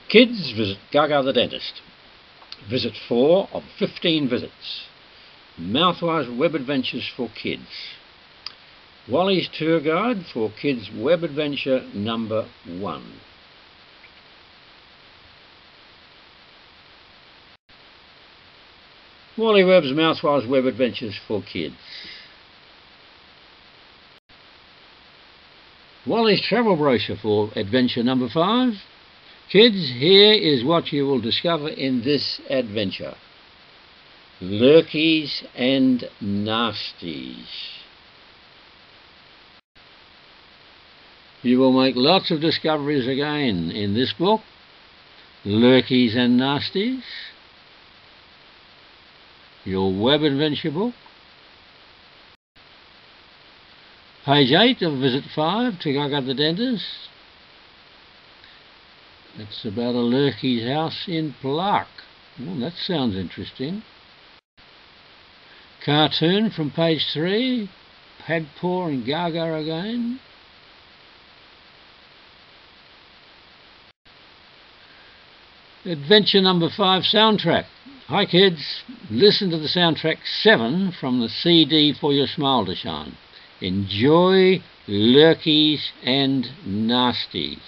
Kids visit Gaga the dentist. Visit 4 of 15 visits. Mouthwash web adventures for kids. Wally's tour guide for kids web adventure number 1. Wally Webb's Mouthwash web adventures for kids. Wally's travel brochure for adventure number 5. Kids, here is what you will discover in this adventure. Lurkies and nasties. You will make lots of discoveries again in this book. Lurkies and nasties. Your web adventure book. Page 8 of Visit 5 to Gaga the dentist. It's about a Lurkie's house in Plaque. Well, that sounds interesting. Cartoon from page 3. Padpaw and Gaga again. Adventure number 5 soundtrack. Hi kids, listen to the soundtrack 7 from the CD For Your Smile to Shine. Enjoy Lurkies and Nasties.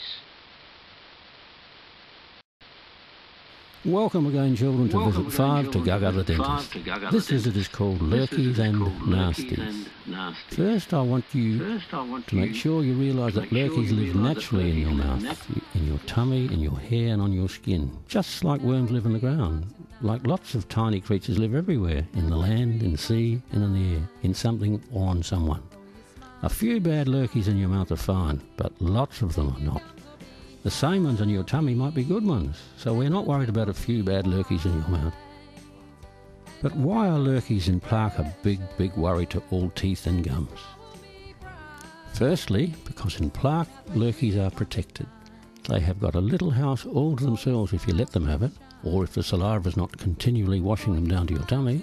Welcome again, children, to Visit 5 to Gaga the dentist. This visit is called Lurkies and Nasties. First, I want you to make sure you realise that lurkies live naturally in your mouth, in your tummy, in your hair and on your skin, just like worms live in the ground. Like lots of tiny creatures live everywhere, in the land, in the sea and in the air, in something or on someone. A few bad lurkies in your mouth are fine, but lots of them are not. The same ones in your tummy might be good ones, so we're not worried about a few bad lurkies in your mouth. But why are lurkies in Plaque a big, big worry to all teeth and gums? Firstly, because in Plaque, lurkies are protected. They have got a little house all to themselves if you let them have it, or if the saliva is not continually washing them down to your tummy.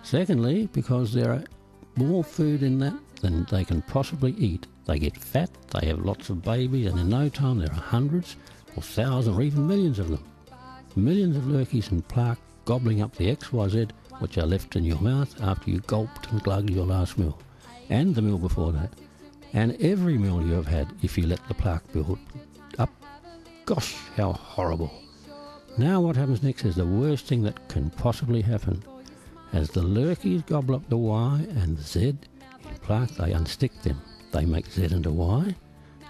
Secondly, because there are more food in that than they can possibly eat. They get fat, they have lots of babies, and in no time there are hundreds or thousands or even millions of them. Millions of lurkies in Plaque gobbling up the XYZ which are left in your mouth after you gulped and glugged your last meal, and the meal before that, and every meal you have had if you let the plaque build up. Gosh, how horrible. Now what happens next is the worst thing that can possibly happen. As the lurkies gobble up the Y and the Z in Plaque, they unstick them. They make Z into Y,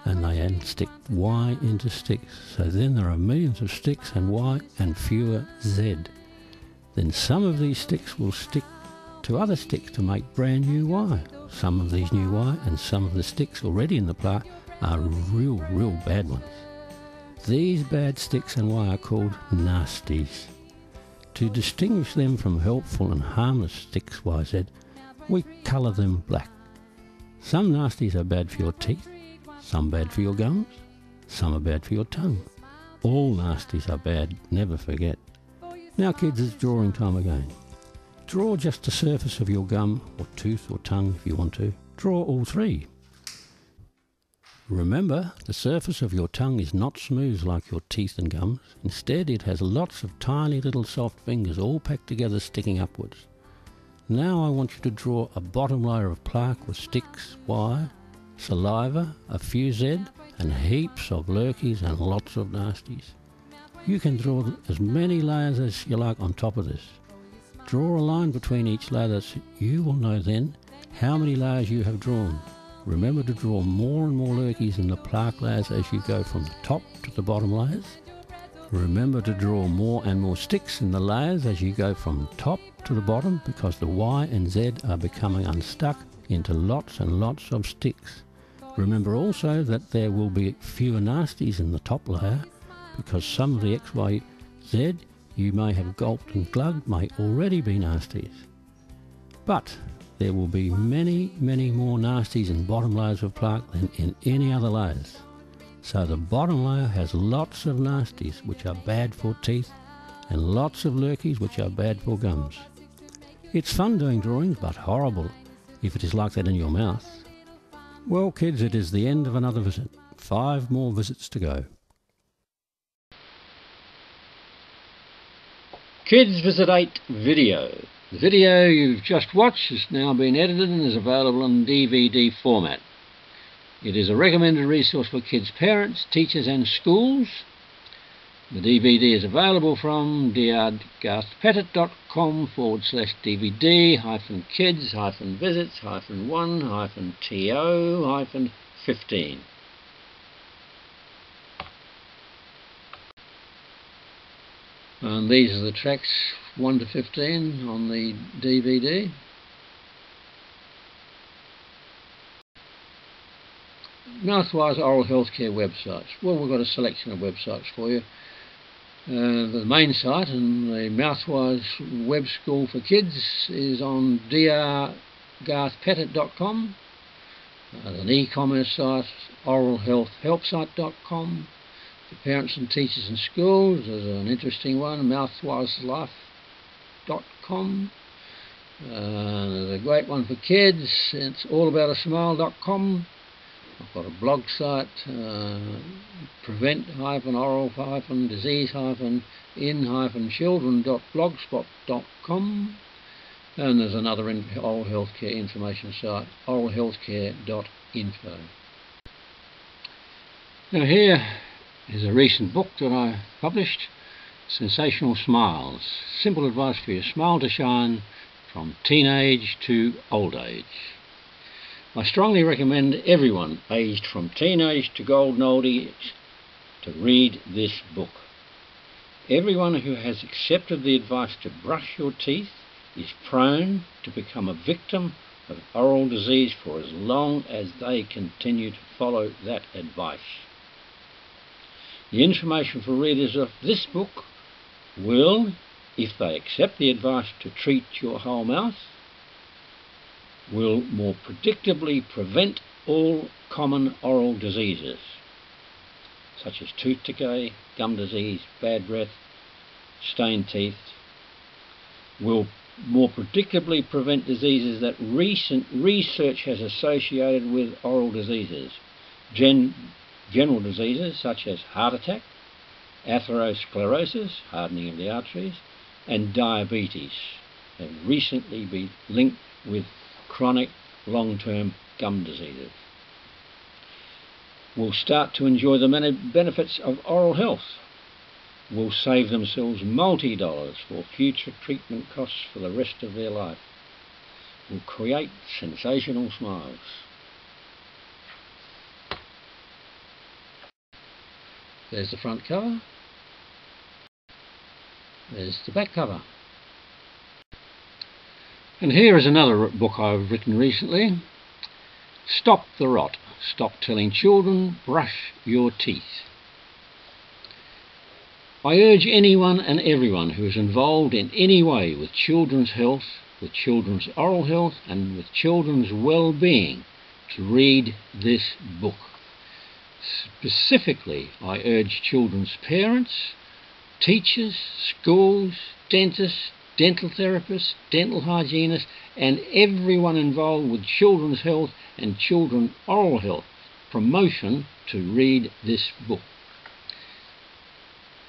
and they unstick Y into sticks. So then there are millions of sticks and Y and fewer Z. Then some of these sticks will stick to other sticks to make brand new Y. Some of these new Y and some of the sticks already in the plaque are real bad ones. These bad sticks and Y are called nasties. To distinguish them from helpful and harmless sticks YZ, we colour them black. Some nasties are bad for your teeth, some bad for your gums, some are bad for your tongue. All nasties are bad, never forget. Now kids, it's drawing time again. Draw just the surface of your gum or tooth or tongue if you want to. Draw all 3. Remember, the surface of your tongue is not smooth like your teeth and gums. Instead, it has lots of tiny little soft fingers all packed together sticking upwards. Now I want you to draw a bottom layer of plaque with sticks, Y, saliva, a few Z, and heaps of lurkies and lots of nasties. You can draw as many layers as you like on top of this. Draw a line between each layer so you will know then how many layers you have drawn. Remember to draw more and more lurkies in the plaque layers as you go from the top to the bottom layers. Remember to draw more and more sticks in the layers as you go from top to the bottom, because the Y and Z are becoming unstuck into lots and lots of sticks. Remember also that there will be fewer nasties in the top layer, because some of the X, Y, Z you may have gulped and glugged may already be nasties. But there will be many more nasties in bottom layers of plaque than in any other layers. So the bottom layer has lots of nasties which are bad for teeth and lots of lurkies which are bad for gums. It's fun doing drawings, but horrible if it is like that in your mouth. Well kids, it is the end of another visit. 5 more visits to go. Kids Visit 8 video. The video you've just watched has now been edited and is available in DVD format. It is a recommended resource for kids' parents, teachers and schools. The DVD is available from www.garthpettit.com/dvd-visits-1-to-15. And these are the tracks 1 to 15 on the DVD. Mouthwise oral healthcare websites. Well, we've got a selection of websites for you. The main site and the Mouthwise web school for kids is on drgarthpettit.com. There's an e-commerce site, oralhealthhelpsite.com. For parents and teachers and schools, there's an interesting one, mouthwiselife.com. There's a great one for kids, it's allaboutaSmile.com. I've got a blog site, prevent-oral-disease-in-children.blogspot.com, and there's another oral healthcare information site, oralhealthcare.info. Now here is a recent book that I published, Sensational Smiles, simple advice for your smile to shine from teenage to old age. I strongly recommend everyone aged from teenage to golden old age to read this book. Everyone who has accepted the advice to brush your teeth is prone to become a victim of oral disease for as long as they continue to follow that advice. The information for readers of this book will, if they accept the advice to treat your whole mouth, will more predictably prevent all common oral diseases, such as tooth decay, gum disease, bad breath, stained teeth, will more predictably prevent diseases that recent research has associated with oral diseases. General diseases such as heart attack, atherosclerosis, hardening of the arteries, and diabetes have recently been linked with chronic long-term gum diseases. Will start to enjoy the many benefits of oral health, will save themselves multi-dollars for future treatment costs for the rest of their life, will create sensational smiles. There's the front cover, there's the back cover. And here is another book I've written recently, Stop the Rot, Stop Telling Children Brush Your Teeth. I urge anyone and everyone who is involved in any way with children's health, with children's oral health and with children's well-being to read this book. Specifically, I urge children's parents, teachers, schools, dentists, dental therapists, dental hygienists and everyone involved with children's health and children's oral health promotion to read this book.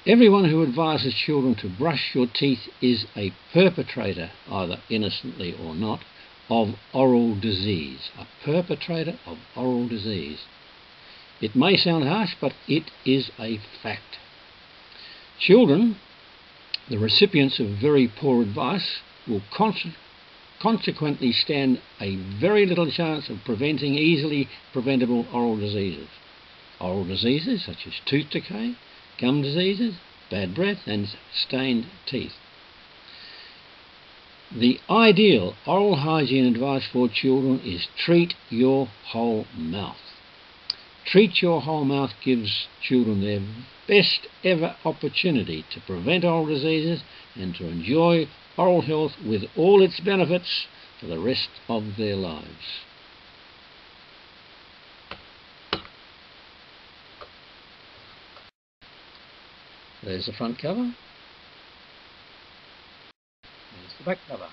Everyone who advises children to brush your teeth is a perpetrator, either innocently or not, of oral disease. A perpetrator of oral disease. It may sound harsh, but it is a fact. Children, the recipients of very poor advice, will consequently stand a very little chance of preventing easily preventable oral diseases. Oral diseases such as tooth decay, gum diseases, bad breath and stained teeth. The ideal oral hygiene advice for children is treat your whole mouth. Treat your whole mouth gives children their best ever opportunity to prevent oral diseases and to enjoy oral health with all its benefits for the rest of their lives. There's the front cover. There's the back cover.